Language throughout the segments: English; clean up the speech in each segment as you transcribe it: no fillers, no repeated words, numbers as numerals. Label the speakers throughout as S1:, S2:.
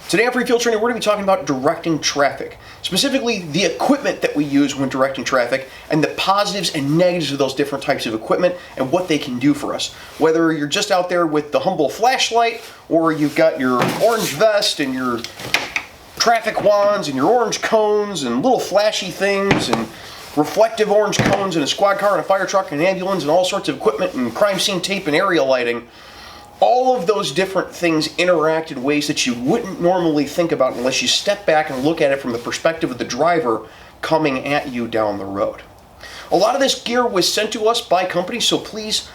S1: Today on Free Field Training, we're going to be talking about directing traffic, specifically the equipment that we use when directing traffic and the positives and negatives of those different types of equipment and what they can do for us. Whether you're just out there with the humble flashlight or you've got your orange vest and your traffic wands and your orange cones and little flashy things and reflective orange cones and a squad car and a fire truck and an ambulance and all sorts of equipment and crime scene tape and area lighting. All of those different things interact in ways that you wouldn't normally think about unless you step back and look at it from the perspective of the driver coming at you down the road. A lot of this gear was sent to us by companies, so please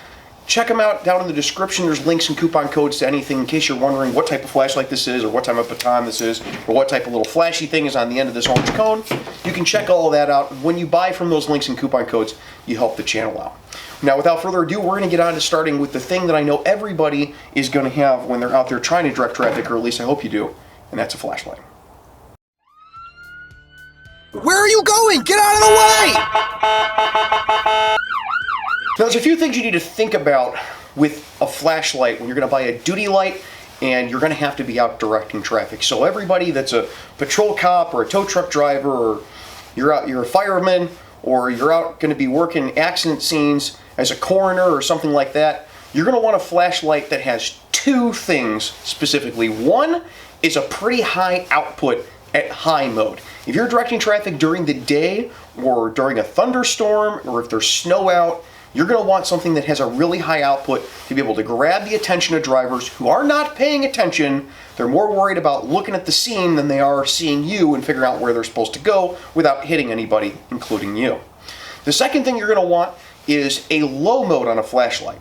S1: check them out down in the description. There's links and coupon codes to anything in case you're wondering what type of flashlight this is or what type of baton this is or what type of little flashy thing is on the end of this orange cone. You can check all of that out. When you buy from those links and coupon codes, you help the channel out. Now, without further ado, we're going to get on to starting with the thing that I know everybody is going to have when they're out there trying to direct traffic, or at least I hope you do, and that's a flashlight. Where are you going? Get out of the way! Now, there's a few things you need to think about with a flashlight when you're going to buy a duty light and you're going to have to be out directing traffic. So everybody that's a patrol cop or a tow truck driver, or you're a fireman, or you're out going to be working accident scenes as a coroner or something like that, you're going to want a flashlight that has two things specifically. One is a pretty high output at high mode. If you're directing traffic during the day or during a thunderstorm or if there's snow out, you're going to want something that has a really high output to be able to grab the attention of drivers who are not paying attention. They're more worried about looking at the scene than they are seeing you and figuring out where they're supposed to go without hitting anybody, including you. The second thing you're going to want is a low mode on a flashlight.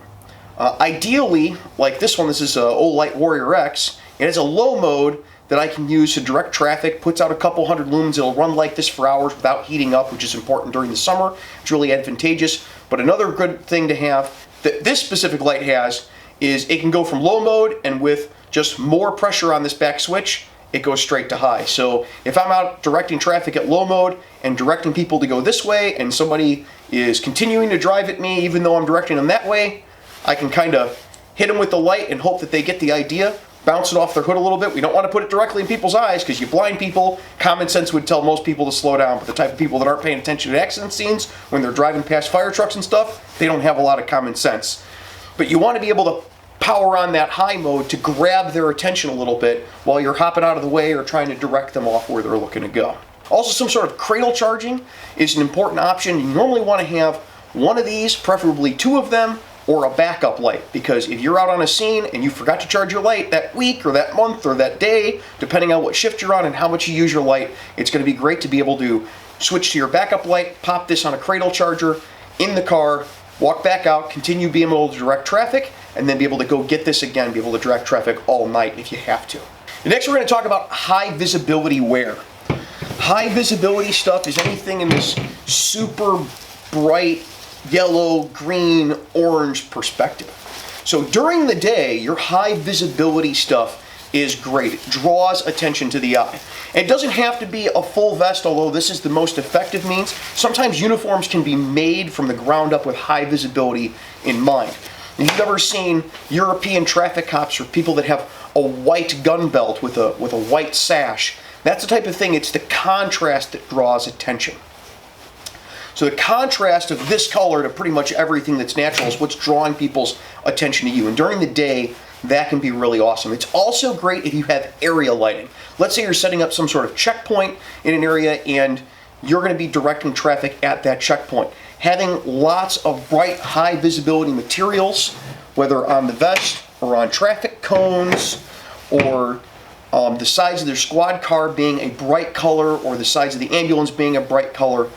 S1: Ideally, like this one, this is a Olight Warrior X, it has a low mode that I can use to direct traffic, puts out a couple hundred lumens. It'll run like this for hours without heating up, which is important during the summer. It's really advantageous. But another good thing to have that this specific light has is it can go from low mode, and with just more pressure on this back switch, it goes straight to high. So if I'm out directing traffic at low mode and directing people to go this way and somebody is continuing to drive at me even though I'm directing them that way, I can kind of hit them with the light and hope that they get the idea, bounce it off their hood a little bit. We don't want to put it directly in people's eyes because you blind people. Common sense would tell most people to slow down, but the type of people that aren't paying attention to accident scenes when they're driving past fire trucks and stuff, they don't have a lot of common sense. But you want to be able to power on that high mode to grab their attention a little bit while you're hopping out of the way or trying to direct them off where they're looking to go. Also, some sort of cradle charging is an important option. You normally want to have one of these, preferably two of them, or a backup light, because if you're out on a scene and you forgot to charge your light that week or that month or that day, depending on what shift you're on and how much you use your light, it's going to be great to be able to switch to your backup light, pop this on a cradle charger in the car, walk back out, continue being able to direct traffic, and then be able to go get this again, be able to direct traffic all night if you have to. Next, we're going to talk about high visibility wear. High visibility stuff is anything in this super bright yellow, green, orange perspective. So during the day, your high visibility stuff is great. It draws attention to the eye. And it doesn't have to be a full vest, although this is the most effective means. Sometimes uniforms can be made from the ground up with high visibility in mind. If you've ever seen European traffic cops or people that have a white gun belt with a white sash, that's the type of thing. It's the contrast that draws attention. So the contrast of this color to pretty much everything that's natural is what's drawing people's attention to you. And during the day, that can be really awesome. It's also great if you have area lighting. Let's say you're setting up some sort of checkpoint in an area and you're going to be directing traffic at that checkpoint. Having lots of bright, high visibility materials, whether on the vest or on traffic cones or the sides of their squad car being a bright color or the sides of the ambulance being a bright color.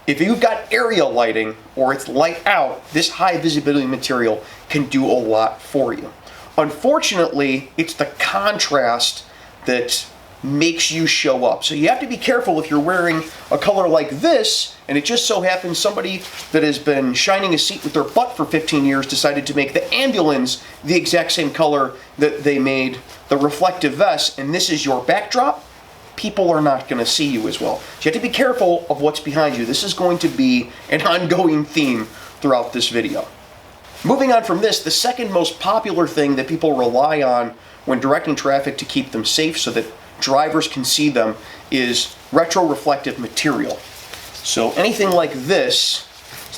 S1: If you've got area lighting or it's light out, this high visibility material can do a lot for you. Unfortunately, it's the contrast that makes you show up. So you have to be careful if you're wearing a color like this, and it just so happens somebody that has been shining a seat with their butt for 15 years decided to make the ambulance the exact same color that they made the reflective vest, and this is your backdrop. People are not going to see you as well. So you have to be careful of what's behind you. This is going to be an ongoing theme throughout this video. Moving on from this, the second most popular thing that people rely on when directing traffic to keep them safe so that drivers can see them is retroreflective material. So anything like this,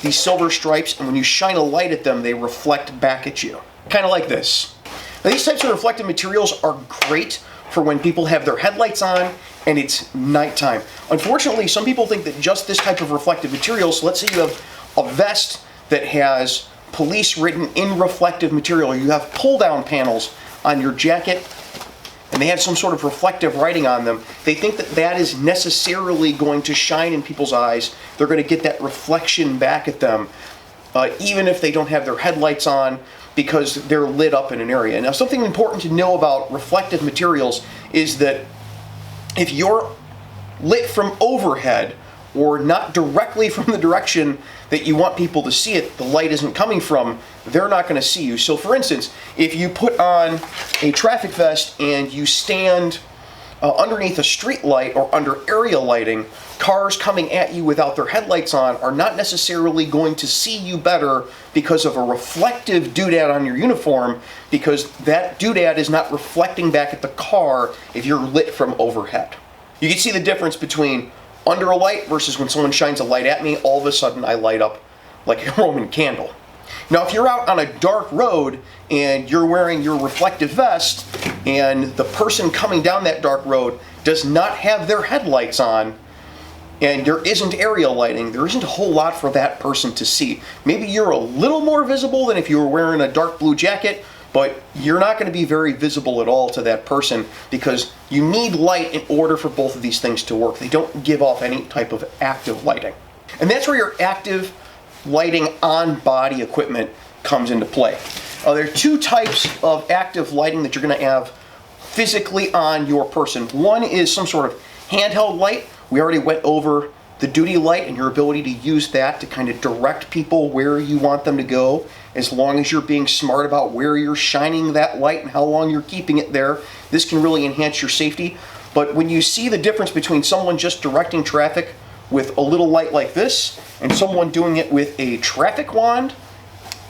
S1: these silver stripes, and when you shine a light at them, they reflect back at you. Kind of like this. Now, these types of reflective materials are great for when people have their headlights on and it's nighttime. Unfortunately, some people think that just this type of reflective materials, let's say you have a vest that has police written in reflective material, or you have pull-down panels on your jacket, and they have some sort of reflective writing on them, they think that that is necessarily going to shine in people's eyes. They're going to get that reflection back at them, even if they don't have their headlights on, because they're lit up in an area. Now, something important to know about reflective materials is that if you're lit from overhead, or not directly from the direction that you want people to see it, the light isn't coming from, they're not going to see you. So for instance, if you put on a traffic vest and you stand underneath a street light or under area lighting, cars coming at you without their headlights on are not necessarily going to see you better because of a reflective doodad on your uniform, because that doodad is not reflecting back at the car if you're lit from overhead. You can see the difference between under a light versus when someone shines a light at me, all of a sudden I light up like a Roman candle. Now, if you're out on a dark road and you're wearing your reflective vest and the person coming down that dark road does not have their headlights on and there isn't area lighting, there isn't a whole lot for that person to see. Maybe you're a little more visible than if you were wearing a dark blue jacket, but you're not going to be very visible at all to that person because you need light in order for both of these things to work. They don't give off any type of active lighting. And that's where your active lighting on body equipment comes into play. There are two types of active lighting that you're going to have physically on your person. One is some sort of handheld light. We already went over the duty light and your ability to use that to kind of direct people where you want them to go, as long as you're being smart about where you're shining that light and how long you're keeping it there. This can really enhance your safety. But when you see the difference between someone just directing traffic with a little light like this and someone doing it with a traffic wand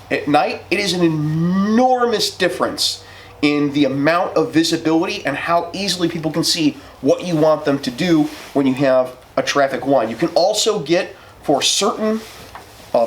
S1: at night, it is an enormous difference in the amount of visibility and how easily people can see what you want them to do when you have a traffic wand. You can also get, for certain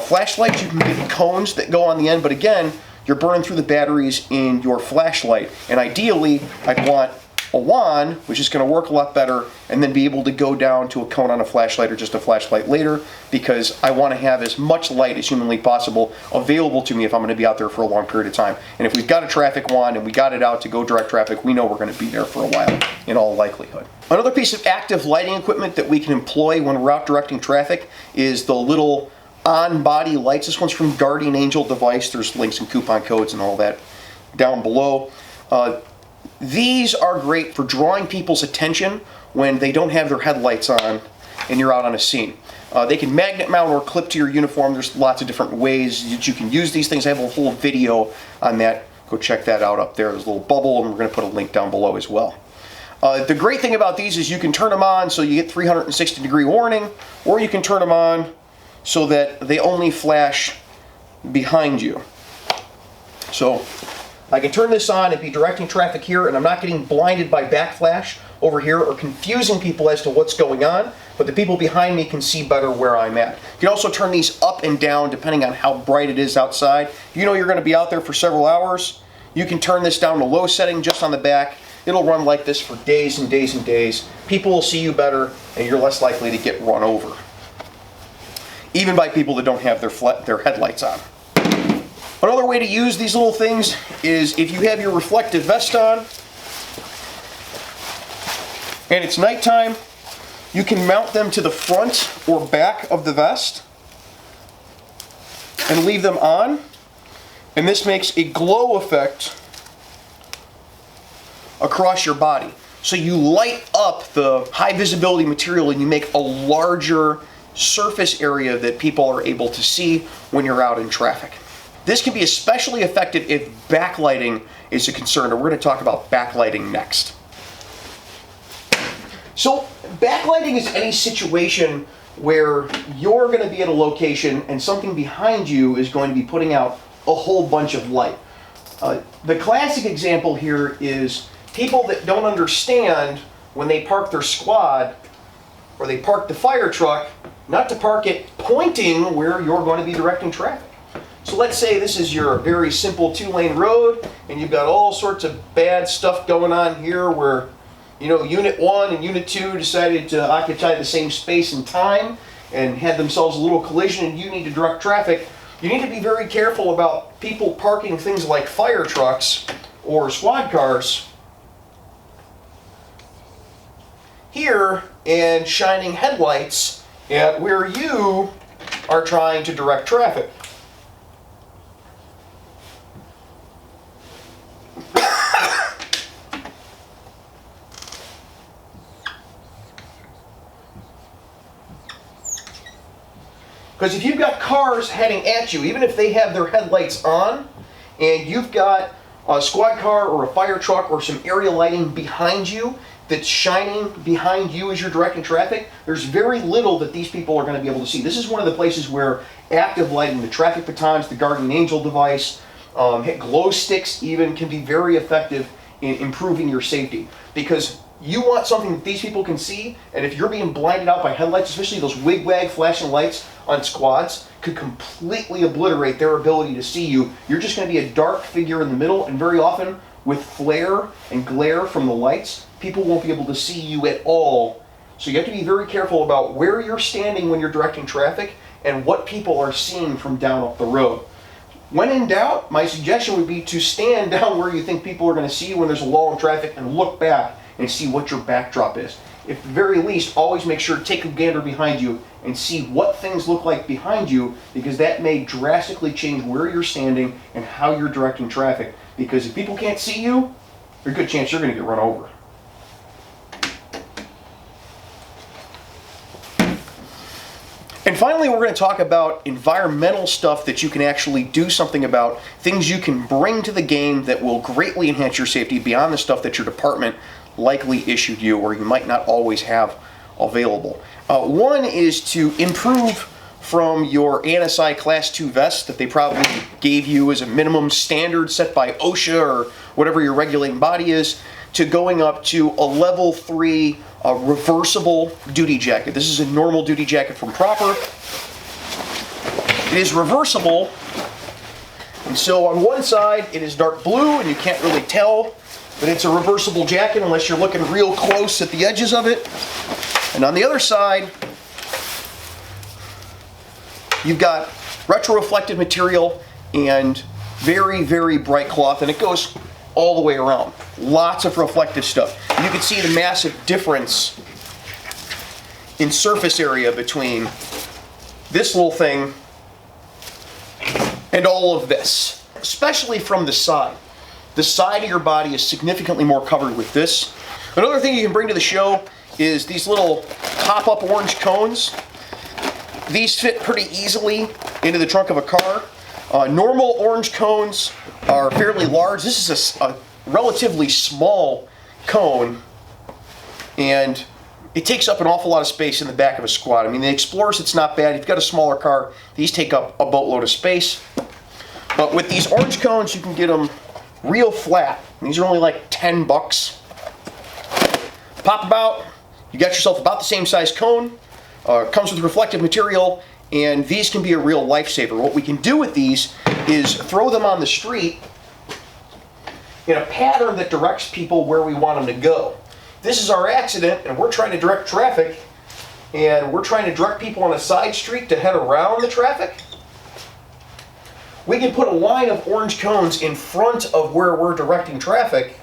S1: flashlights, you can get cones that go on the end, but again, you're burning through the batteries in your flashlight. And ideally, I'd want a wand, which is going to work a lot better, and then be able to go down to a cone on a flashlight or just a flashlight later, because I want to have as much light as humanly possible available to me if I'm going to be out there for a long period of time. And if we've got a traffic wand and we got it out to go direct traffic, we know we're going to be there for a while in all likelihood. Another piece of active lighting equipment that we can employ when we're out directing traffic is the little on-body lights. This one's from Guardian Angel device. There's links and coupon codes and all that down below. These are great for drawing people's attention when they don't have their headlights on and you're out on a scene. They can magnet mount or clip to your uniform. There's lots of different ways that you can use these things. I have a whole video on that. Go check that out up there. There's a little bubble, and we're going to put a link down below as well. The great thing about these is you can turn them on so you get 360-degree warning, or you can turn them on so that they only flash behind you. So I can turn this on and be directing traffic here, and I'm not getting blinded by backflash over here or confusing people as to what's going on, but the people behind me can see better where I'm at. You can also turn these up and down depending on how bright it is outside. If you know you're going to be out there for several hours, you can turn this down to low setting just on the back. It'll run like this for days and days and days. People will see you better, and you're less likely to get run over, even by people that don't have their headlights on. Another way to use these little things is if you have your reflective vest on and it's nighttime, you can mount them to the front or back of the vest and leave them on, and this makes a glow effect across your body. So you light up the high visibility material and you make a larger surface area that people are able to see when you're out in traffic. This can be especially effective if backlighting is a concern, and we're going to talk about backlighting next. So backlighting is any situation where you're going to be at a location and something behind you is going to be putting out a whole bunch of light. The classic example here is people that don't understand when they park their squad or they park the fire truck, not to park it pointing where you're going to be directing traffic. So let's say this is your very simple 2-lane road and you've got all sorts of bad stuff going on here where, you know, Unit 1 and Unit 2 decided to occupy the same space and time and had themselves a little collision and you need to direct traffic. You need to be very careful about people parking things like fire trucks or squad cars here and shining headlights at where you are trying to direct traffic. Because if you've got cars heading at you, even if they have their headlights on, and you've got a squad car or a fire truck or some area lighting behind you that's shining behind you as you're directing traffic, there's very little that these people are going to be able to see. This is one of the places where active lighting, the traffic batons, the guardian angel device, glow sticks even, can be very effective in improving your safety. Because you want something that these people can see, and if you're being blinded out by headlights, especially those wig-wag flashing lights on squads, could completely obliterate their ability to see you. You're just going to be a dark figure in the middle, and very often with flare and glare from the lights, people won't be able to see you at all. So you have to be very careful about where you're standing when you're directing traffic and what people are seeing from down up the road. When in doubt, my suggestion would be to stand down where you think people are going to see you when there's a lull in traffic and look back and see what your backdrop is. At the very least, always make sure to take a gander behind you and see what things look like behind you, because that may drastically change where you're standing and how you're directing traffic. Because if people can't see you, there's a good chance you're going to get run over. And finally, we're going to talk about environmental stuff that you can actually do something about, things you can bring to the game that will greatly enhance your safety beyond the stuff that your department likely issued you or you might not always have available. One is to improve from your ANSI Class 2 vest that they probably gave you as a minimum standard set by OSHA or whatever your regulating body is, to going up to a level 3 reversible duty jacket. This is a normal duty jacket from Proper. It is reversible, and so on one side it is dark blue and you can't really tell that it's a reversible jacket unless you're looking real close at the edges of it. And on the other side, you've got retroreflective material and very, very bright cloth, and it goes all the way around. Lots of reflective stuff. And you can see the massive difference in surface area between this little thing and all of this, especially from the side. The side of your body is significantly more covered with this. Another thing you can bring to the show is these little pop-up orange cones. These fit pretty easily into the trunk of a car. Normal orange cones are fairly large. This is a relatively small cone, and it takes up an awful lot of space in the back of a squad. I mean, the Explorers, it's not bad. If you've got a smaller car, these take up a boatload of space. But with these orange cones, you can get them real flat. These are only like 10 bucks. Pop about, you got yourself about the same size cone. Comes with reflective material, and these can be a real lifesaver. What we can do with these is throw them on the street in a pattern that directs people where we want them to go. This is our accident, and we're trying to direct traffic, and we're trying to direct people on a side street to head around the traffic. We can put a line of orange cones in front of where we're directing traffic,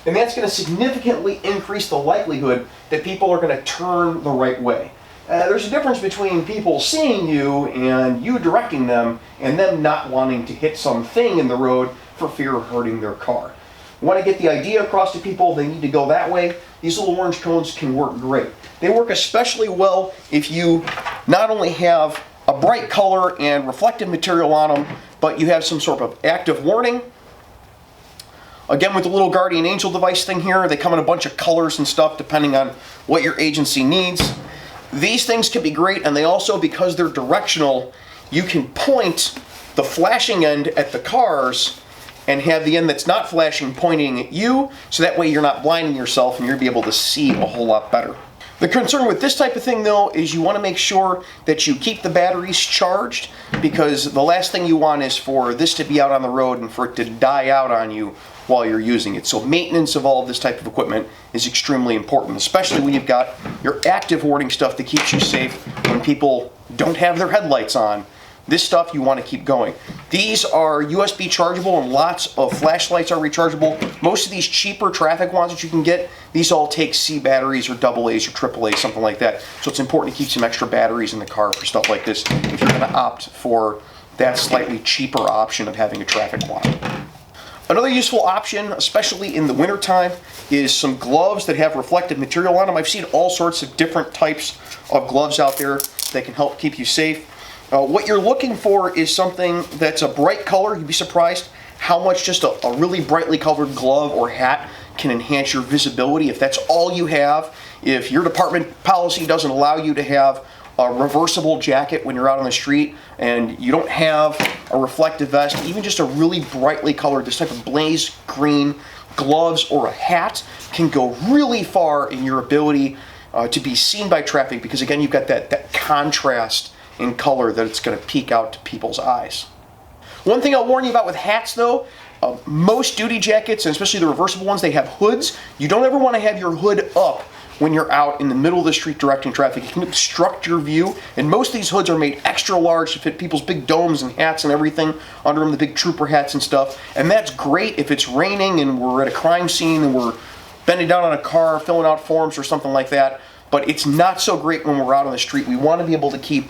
S1: and that's going to significantly increase the likelihood that people are going to turn the right way. There's a difference between people seeing you and you directing them and them not wanting to hit something in the road for fear of hurting their car. Want to get the idea across to people they need to go that way? These little orange cones can work great. They work especially well if you not only have a bright color and reflective material on them, but you have some sort of active warning. Again, with the little guardian angel device thing here, they come in a bunch of colors and stuff depending on what your agency needs. These things can be great, and they also, because they're directional, you can point the flashing end at the cars and have the end that's not flashing pointing at you, so that way you're not blinding yourself and you'll be able to see a whole lot better. The concern with this type of thing though is you want to make sure that you keep the batteries charged, because the last thing you want is for this to be out on the road and for it to die out on you while you're using it. So maintenance of all of this type of equipment is extremely important, especially when you've got your active warning stuff that keeps you safe when people don't have their headlights on. This stuff you want to keep going. These are USB chargeable and lots of flashlights are rechargeable. Most of these cheaper traffic ones that you can get, these all take C batteries or AA's or AAA, something like that. So it's important to keep some extra batteries in the car for stuff like this if you're going to opt for that slightly cheaper option of having a traffic light. Another useful option, especially in the wintertime, is some gloves that have reflective material on them. I've seen all sorts of different types of gloves out there that can help keep you safe. What you're looking for is something that's a bright color. You'd be surprised how much just a really brightly colored glove or hat can enhance your visibility. If that's all you have, if your department policy doesn't allow you to have a reversible jacket when you're out on the street and you don't have a reflective vest, even just a really brightly colored, this type of blaze green gloves or a hat can go really far in your ability to be seen by traffic, because again, you've got that contrast in color that it's going to peek out to people's eyes. One thing I'll warn you about with hats though, most duty jackets, and especially the reversible ones, they have hoods. You don't ever want to have your hood up when you're out in the middle of the street directing traffic. It can obstruct your view, and most of these hoods are made extra large to fit people's big domes and hats and everything under them, the big trooper hats and stuff. And that's great if it's raining and we're at a crime scene and we're bending down on a car, filling out forms or something like that. But it's not so great when we're out on the street. We want to be able to keep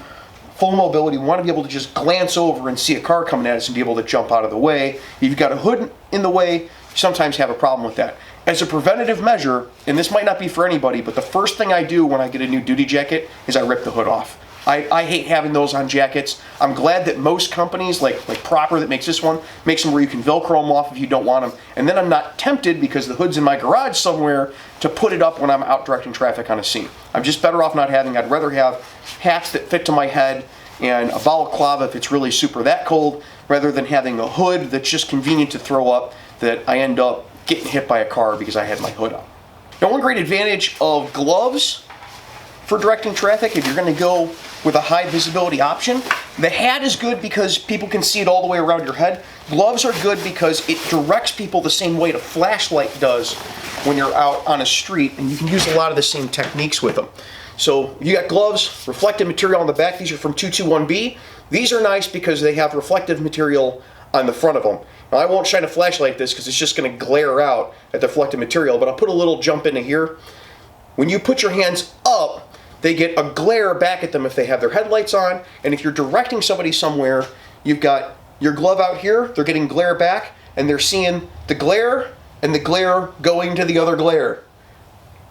S1: full mobility. We want to be able to just glance over and see a car coming at us and be able to jump out of the way. If you've got a hood in the way, you sometimes have a problem with that. As a preventative measure, and this might not be for anybody, but the first thing I do when I get a new duty jacket is I rip the hood off. I hate having those on jackets. I'm glad that most companies, like Proper that makes this one, makes them where you can Velcro them off if you don't want them. And then I'm not tempted, because the hood's in my garage somewhere, to put it up when I'm out directing traffic on a scene. I'm just better off not having. I'd rather have hats that fit to my head and a balaclava if it's really super that cold, rather than having a hood that's just convenient to throw up that I end up getting hit by a car because I had my hood up. Now, one great advantage of gloves for directing traffic, if you're going to go with a high visibility option, the hat is good because people can see it all the way around your head. Gloves are good because it directs people the same way a flashlight does when you're out on a street, and you can use a lot of the same techniques with them. So you got gloves, reflective material on the back. These are from 221B. These are nice because they have reflective material on the front of them. Now, I won't shine a flashlight at this because it's just going to glare out at the reflective material, but I'll put a little jump into here. When you put your hands up, they get a glare back at them if they have their headlights on, and if you're directing somebody somewhere, you've got your glove out here, they're getting glare back, and they're seeing the glare and the glare going to the other glare.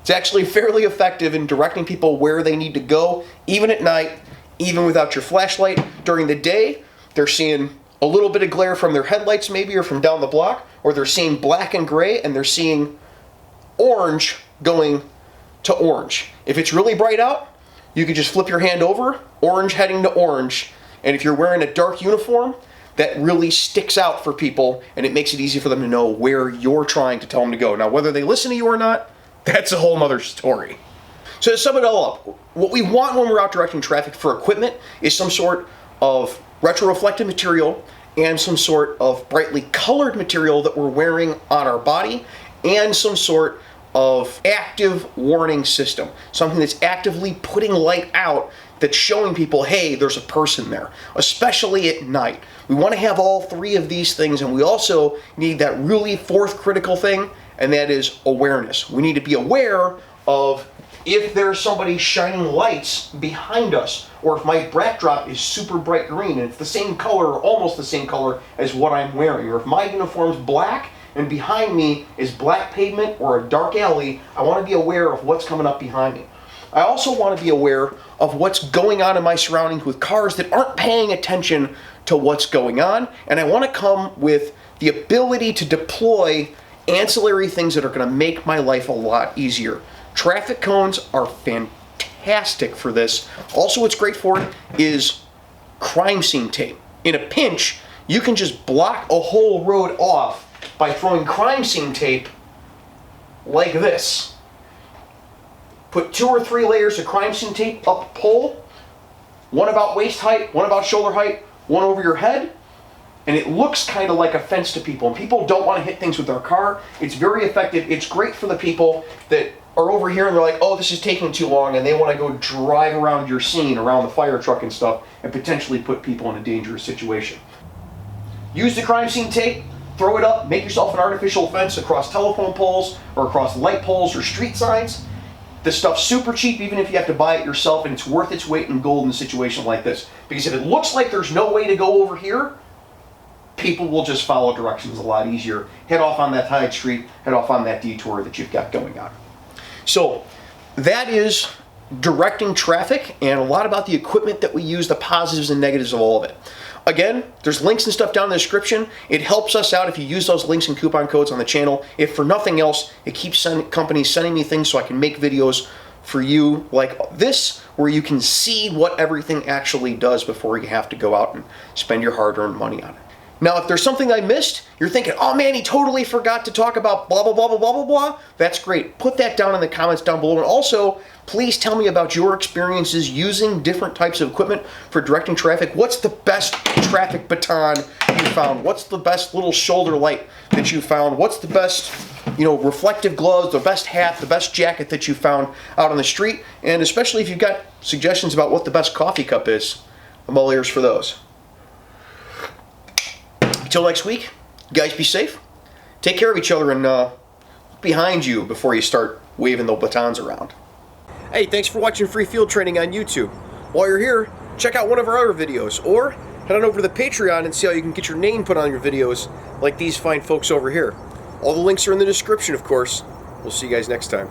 S1: It's actually fairly effective in directing people where they need to go, even at night, even without your flashlight. During the day, they're seeing a little bit of glare from their headlights maybe, or from down the block, or they're seeing black and gray, and they're seeing orange going to orange. If it's really bright out, you can just flip your hand over, orange heading to orange, and if you're wearing a dark uniform, that really sticks out for people, and it makes it easy for them to know where you're trying to tell them to go. Now, whether they listen to you or not, that's a whole nother story. So to sum it all up, what we want when we're out directing traffic for equipment is some sort of retroreflective material and some sort of brightly colored material that we're wearing on our body, and some sort of active warning system, something that's actively putting light out, that's showing people, hey, there's a person there, especially at night. We want to have all three of these things, and we also need that really fourth critical thing, and that is awareness. We need to be aware of if there's somebody shining lights behind us, or if my backdrop is super bright green and it's the same color or almost the same color as what I'm wearing, or if my uniform's black and behind me is black pavement or a dark alley, I want to be aware of what's coming up behind me. I also want to be aware of what's going on in my surroundings with cars that aren't paying attention to what's going on, and I want to come with the ability to deploy ancillary things that are going to make my life a lot easier. Traffic cones are fantastic for this. Also, what's great for it is crime scene tape. In a pinch, you can just block a whole road off by throwing crime scene tape like this. Put 2 or 3 layers of crime scene tape up a pole, one about waist height, one about shoulder height, one over your head, and it looks kind of like a fence to people. And people don't want to hit things with their car. It's very effective. It's great for the people that are over here and they're like, oh, this is taking too long, and they want to go drive around your scene, around the fire truck and stuff, and potentially put people in a dangerous situation. Use the crime scene tape, throw it up, make yourself an artificial fence across telephone poles or across light poles or street signs. This stuff's super cheap, even if you have to buy it yourself, and it's worth its weight in gold in a situation like this. Because if it looks like there's no way to go over here, people will just follow directions a lot easier. Head off on that side street, head off on that detour that you've got going on. So that is directing traffic, and a lot about the equipment that we use, the positives and negatives of all of it. Again, there's links and stuff down in the description. It helps us out if you use those links and coupon codes on the channel. If for nothing else, it keeps companies sending me things so I can make videos for you like this, where you can see what everything actually does before you have to go out and spend your hard-earned money on it. Now, if there's something I missed, you're thinking, oh man, he totally forgot to talk about blah, blah, blah, blah, blah, blah, blah. That's great. Put that down in the comments down below. And also, please tell me about your experiences using different types of equipment for directing traffic. What's the best traffic baton you found? What's the best little shoulder light that you found? What's the best, reflective gloves, the best hat, the best jacket that you found out on the street? And especially if you've got suggestions about what the best coffee cup is, I'm all ears for those. Until next week, guys, be safe. Take care of each other and look behind you before you start waving the batons around. Hey, thanks for watching Free Field Training on YouTube. While you're here, check out one of our other videos, or head on over to the Patreon and see how you can get your name put on your videos like these fine folks over here. All the links are in the description, of course. We'll see you guys next time.